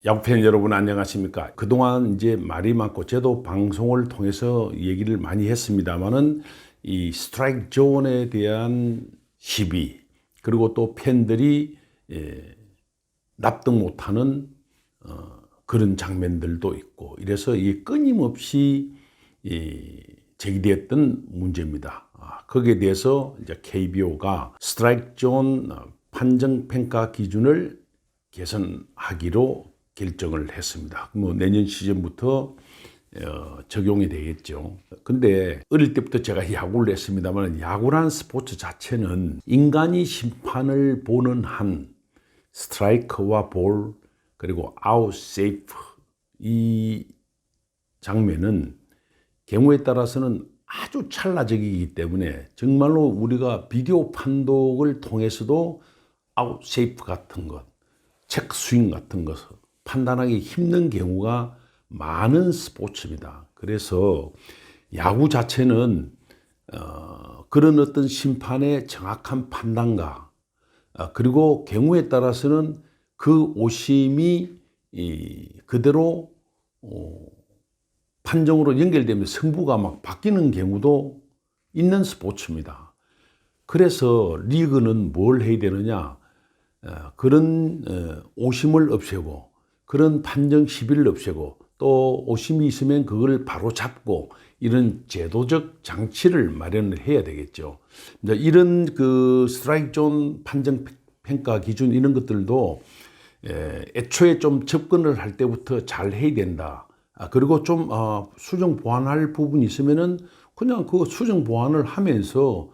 야구팬 여러분 안녕하십니까? 그동안 이제 말이 많고 저도 방송을 통해서 얘기를 많이 했습니다만은 이 스트라이크 존에 대한 시비 그리고 또 팬들이 납득 못하는 그런 장면들도 있고 이래서 이게 끊임없이 제기되었던 문제입니다. 거기에 대해서 이제 KBO가 스트라이크 존 판정 평가 기준을 개선하기로 결정을 했습니다. 뭐 내년 시즌부터 적용이 되겠죠. 근데 어릴 때부터 제가 야구를 했습니다만 야구란 스포츠 자체는 인간이 심판을 보는 한 스트라이크와 볼 그리고 아웃 세이프 이 장면은 경우에 따라서는 아주 찰나적이기 때문에 정말로 우리가 비디오 판독을 통해서도 아웃 세이프 같은 것 체크 스윙 같은 것을 판단하기 힘든 경우가 많은 스포츠입니다. 그래서 야구 자체는 그런 어떤 심판의 정확한 판단과 그리고 경우에 따라서는 그 오심이 그대로 판정으로 연결되면 승부가 막 바뀌는 경우도 있는 스포츠입니다. 그래서 리그는 뭘 해야 되느냐? 그런 오심을 없애고 그런 판정 시비를 없애고 또 오심이 있으면 그걸 바로 잡고 이런 제도적 장치를 마련을 해야 되겠죠. 이런 그 스트라이크 존 판정 평가 기준 이런 것들도 애초에 좀 접근을 할 때부터 잘 해야 된다. 그리고 좀 수정 보완할 부분이 있으면은 그냥 그 수정 보완을 하면서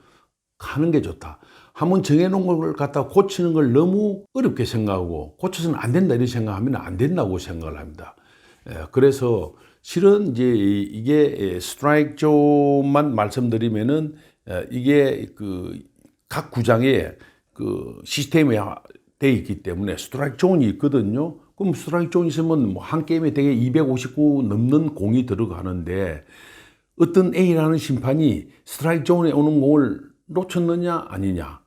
하는 게 좋다. 한번 정해놓은 걸 갖다 고치는 걸 너무 어렵게 생각하고 고쳐서는 안 된다 이렇게 생각하면 안 된다고 생각을 합니다. 그래서 실은 이제 이게 스트라이크 존만 말씀드리면은 이게 그 각 구장에 그 시스템이 돼 있기 때문에 스트라이크 존이 있거든요. 그럼 스트라이크 존이 있으면 뭐 한 게임에 되게 259 넘는 공이 들어가는데 어떤 A라는 심판이 스트라이크 존에 오는 공을 놓쳤느냐 아니냐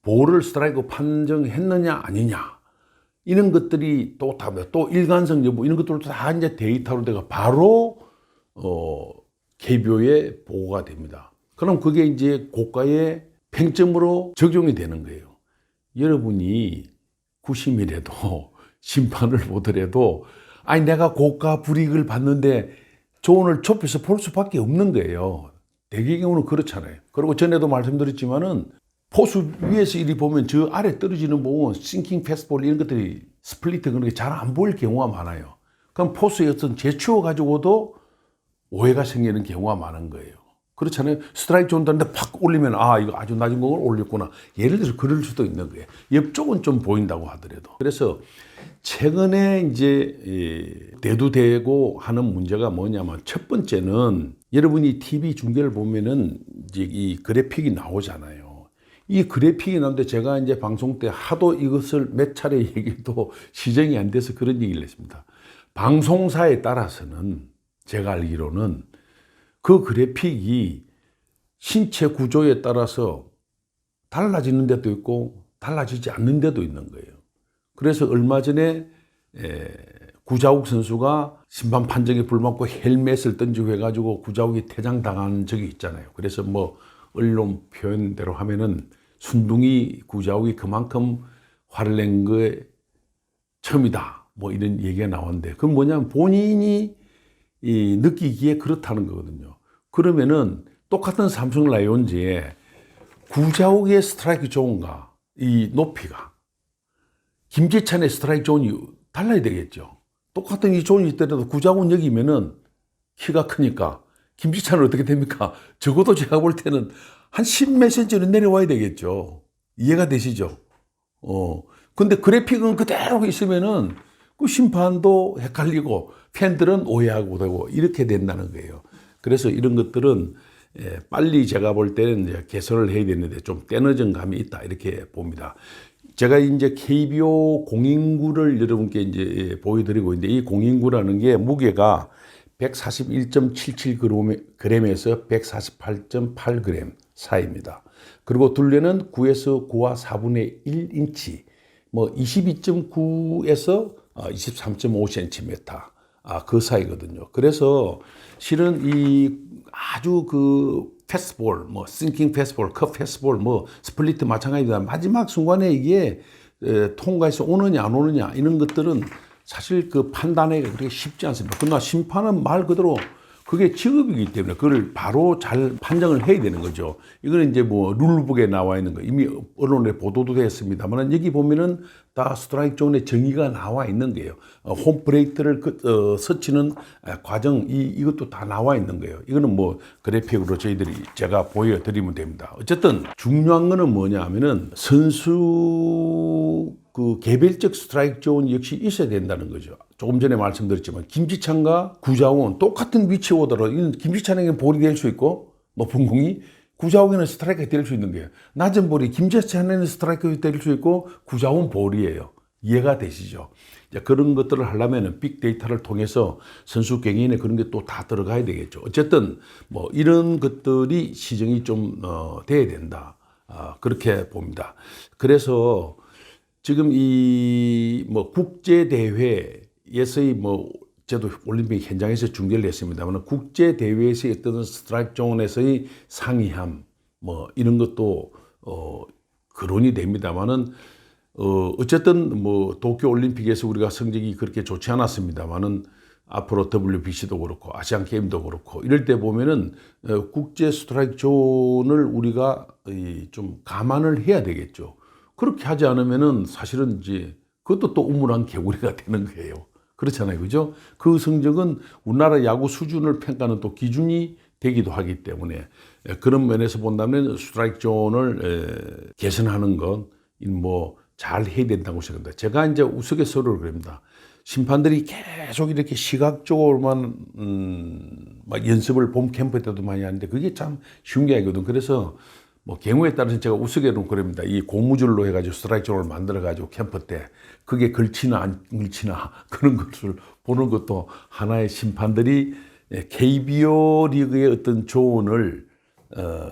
볼을 스트라이크 판정했느냐 아니냐 이런 것들이 또 일관성 여부 이런 것들도 다 이제 데이터로 내가 바로 KBO에 보고가 됩니다. 그럼 그게 이제 고가의 팽점으로 적용이 되는 거예요. 여러분이 구심이라도 심판을 보더라도 아니 내가 고가 불이익을 받는데 존을 좁혀서 볼 수밖에 없는 거예요. 대개 경우는 그렇잖아요. 그리고 전에도 말씀드렸지만은 포수 위에서 이리 보면 저 아래 떨어지는 부분 싱킹 패스트볼 이런 것들이 스플리트 그런 게 잘 안 보일 경우가 많아요. 그럼 포수의 어떤 제추어 가지고도 오해가 생기는 경우가 많은 거예요. 그렇잖아요. 스트라이크 존다는데 팍 올리면 이거 아주 낮은 공을 올렸구나. 예를 들어서 그럴 수도 있는 거예요. 옆쪽은 좀 보인다고 하더라도. 그래서 최근에 이제 대두되고 하는 문제가 뭐냐면 첫 번째는 여러분이 TV 중계를 보면은 이제 이 그래픽이 나오잖아요. 이 그래픽이 나오는데 제가 이제 방송 때 하도 이것을 몇 차례 얘기해도 시정이 안 돼서 그런 얘기를 했습니다. 방송사에 따라서는 제가 알기로는 그 그래픽이 신체 구조에 따라서 달라지는 데도 있고 달라지지 않는 데도 있는 거예요. 그래서 얼마 전에 구자욱 선수가 심판 판정에 불맞고 헬멧을 던지고 해가지고 구자욱이 퇴장당한 적이 있잖아요. 그래서 뭐 언론 표현대로 하면은 순둥이 구자욱이 그만큼 화를 낸 거에 처음이다. 뭐 이런 얘기가 나왔는데 그건 뭐냐면 본인이 느끼기에 그렇다는 거거든요. 그러면은 똑같은 삼성 라이온즈에 구자욱의 스트라이크 존과 이 높이가 김재찬의 스트라이크 존이 달라야 되겠죠. 똑같은 이 존이 있더라도 구자욱은 여기면은 키가 크니까 김재찬은 어떻게 됩니까? 적어도 제가 볼 때는 한 10몇 센치는 내려와야 되겠죠. 이해가 되시죠? 근데 그래픽은 그대로 있으면은 그 심판도 헷갈리고 팬들은 오해하고 되고 이렇게 된다는 거예요. 그래서 이런 것들은 빨리 제가 볼 때는 이제 개선을 해야 되는데 좀 때늦은 감이 있다 이렇게 봅니다. 제가 이제 KBO 공인구를 여러분께 이제 보여드리고 있는데 이 공인구라는 게 무게가 141.77g에서 148.8g 사이입니다. 그리고 둘레는 9에서 9와 4분의 1인치, 뭐 22.9에서 23.5cm 그 사이거든요. 그래서 실은 이 아주 그 패스볼, 뭐 싱킹 패스볼, 컷 패스볼, 뭐 스플리트 마찬가지다. 마지막 순간에 이게 통과해서 오느냐 안 오느냐 이런 것들은 사실 그 판단하기가 그렇게 쉽지 않습니다. 그러나 심판은 말 그대로 그게 직업이기 때문에 그걸 바로 잘 판정을 해야 되는 거죠. 이거는 이제 뭐 룰북에 나와 있는 거 이미 언론에 보도도 됐습니다만 여기 보면은 다 스트라이크 존의 정의가 나와 있는 거예요. 홈 플레이트를 서치는 과정 이것도 다 나와 있는 거예요. 이거는 뭐 그래픽으로 제가 보여드리면 됩니다. 어쨌든 중요한 거는 뭐냐 하면은 선수 그 개별적 스트라이크 존 역시 있어야 된다는 거죠. 조금 전에 말씀드렸지만 김지찬과 구자욱은 똑같은 위치에 오더라도 김지찬에게는 볼이 될 수 있고 높은 공이 구자욱에는 스트라이크가 될 수 있는 거예요. 낮은 볼이 김지찬에는 스트라이크가 될 수 있고 구자욱은 볼이에요. 이해가 되시죠? 그런 것들을 하려면 빅데이터를 통해서 선수 경연에 그런 게 또 다 들어가야 되겠죠. 어쨌든 뭐 이런 것들이 시정이 좀 돼야 된다. 그렇게 봅니다. 그래서 지금 이 뭐 국제 대회에서의 뭐 저도 올림픽 현장에서 중계를 했습니다만 국제 대회에서의 어떤 스트라이크 존에서의 상이함 뭐 이런 것도 거론이 됩니다만은 어쨌든 뭐 도쿄 올림픽에서 우리가 성적이 그렇게 좋지 않았습니다만은 앞으로 WBC도 그렇고 아시안 게임도 그렇고 이럴 때 보면은 국제 스트라이크 존을 우리가 좀 감안을 해야 되겠죠. 그렇게 하지 않으면은 사실은 이제 그것도 또 우물안 개구리가 되는 거예요. 그렇잖아요. 그죠? 그 성적은 우리나라 야구 수준을 평가하는 또 기준이 되기도 하기 때문에 그런 면에서 본다면 스트라이크 존을 개선하는 건 뭐 잘 해야 된다고 생각합니다. 제가 이제 우스갯소리를 그럽니다. 심판들이 계속 이렇게 시각적으로만 막 연습을 봄 캠프 때도 많이 하는데 그게 참 쉬운 게 아니거든. 그래서 뭐 경우에 따라서 제가 우스개로 그럽니다. 이 고무줄로 해가지고 스트라이크 존을 만들어가지고 캠프 때 그게 걸치나 안 걸치나 그런 것을 보는 것도 하나의 심판들이 KBO 리그의 어떤 조언을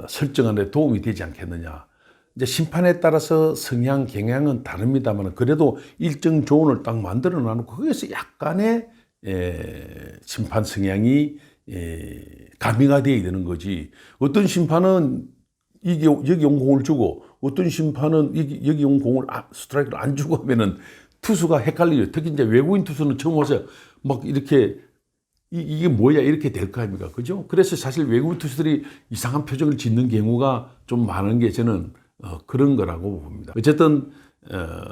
설정하는 데 도움이 되지 않겠느냐. 이제 심판에 따라서 성향, 경향은 다릅니다만 그래도 일정 조언을 딱 만들어 놔놓고 거기에서 약간의 심판 성향이 가미가 되어야 되는 거지. 어떤 심판은 여기 온 공을 주고 어떤 심판은 여기 온 공을 스트라이크를 안 주고 하면은 투수가 헷갈리죠. 특히 이제 외국인 투수는 처음 와서 막 이렇게 이게 뭐야 이렇게 될 거 아닙니까? 그죠? 그래서 사실 외국인 투수들이 이상한 표정을 짓는 경우가 좀 많은 게 저는 그런 거라고 봅니다. 어쨌든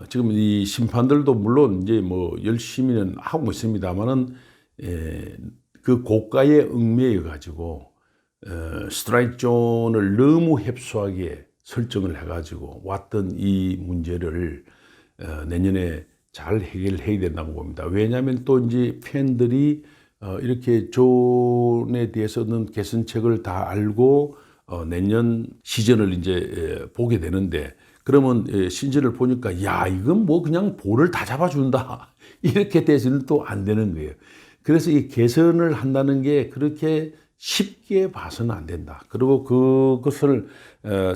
지금 이 심판들도 물론 이제 뭐 열심히는 하고 있습니다만은 그 고가에 얽매여 가지고 스트라이크 존을 너무 협소하게 설정을 해가지고 왔던 이 문제를 내년에 잘 해결해야 된다고 봅니다. 왜냐하면 또 이제 팬들이 이렇게 존에 대해서는 개선책을 다 알고 내년 시즌을 이제 보게 되는데 그러면 시즌을 보니까 야 이건 뭐 그냥 볼을 다 잡아준다 이렇게 돼서는 또 안 되는 거예요. 그래서 이 개선을 한다는 게 그렇게 쉽게 봐서는 안 된다. 그리고 그것을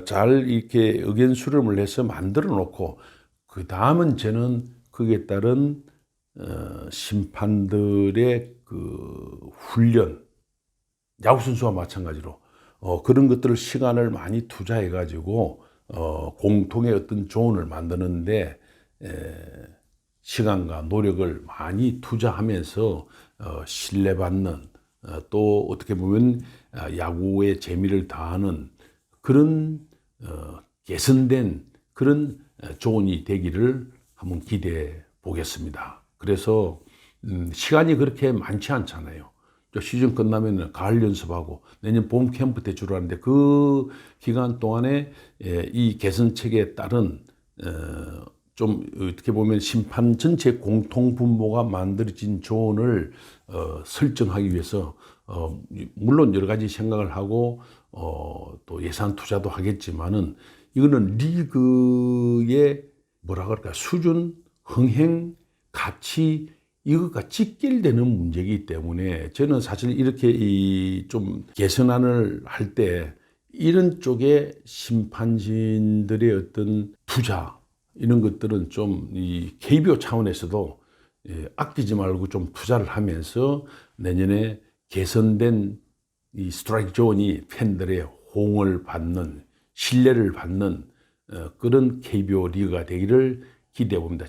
잘 이렇게 의견 수렴을 해서 만들어 놓고 그 다음은 저는 거기에 따른 심판들의 그 훈련, 야구 선수와 마찬가지로 그런 것들을 시간을 많이 투자해 가지고 공통의 어떤 조언을 만드는데 시간과 노력을 많이 투자하면서 신뢰받는 또 어떻게 보면 야구의 재미를 다하는 그런 개선된 그런 조언이 되기를 한번 기대해 보겠습니다. 그래서 시간이 그렇게 많지 않잖아요. 시즌 끝나면 가을 연습하고 내년 봄 캠프 때 주로 하는데 그 기간 동안에 이 개선책에 따른 좀 어떻게 보면 심판 전체 공통 분모가 만들어진 조언을 설정하기 위해서 물론 여러 가지 생각을 하고 또 예산 투자도 하겠지만은 이거는 리그의 뭐라 그럴까 수준, 흥행, 가치 이것과 직결되는 문제이기 때문에 저는 사실 이렇게 좀 개선안을 할 때 이런 쪽에 심판진들의 어떤 투자 이런 것들은 좀 이 KBO 차원에서도 아끼지 말고 좀 투자를 하면서 내년에 개선된 이 스트라이크 존이 팬들의 호응을 받는, 신뢰를 받는 그런 KBO 리그가 되기를 기대해 봅니다.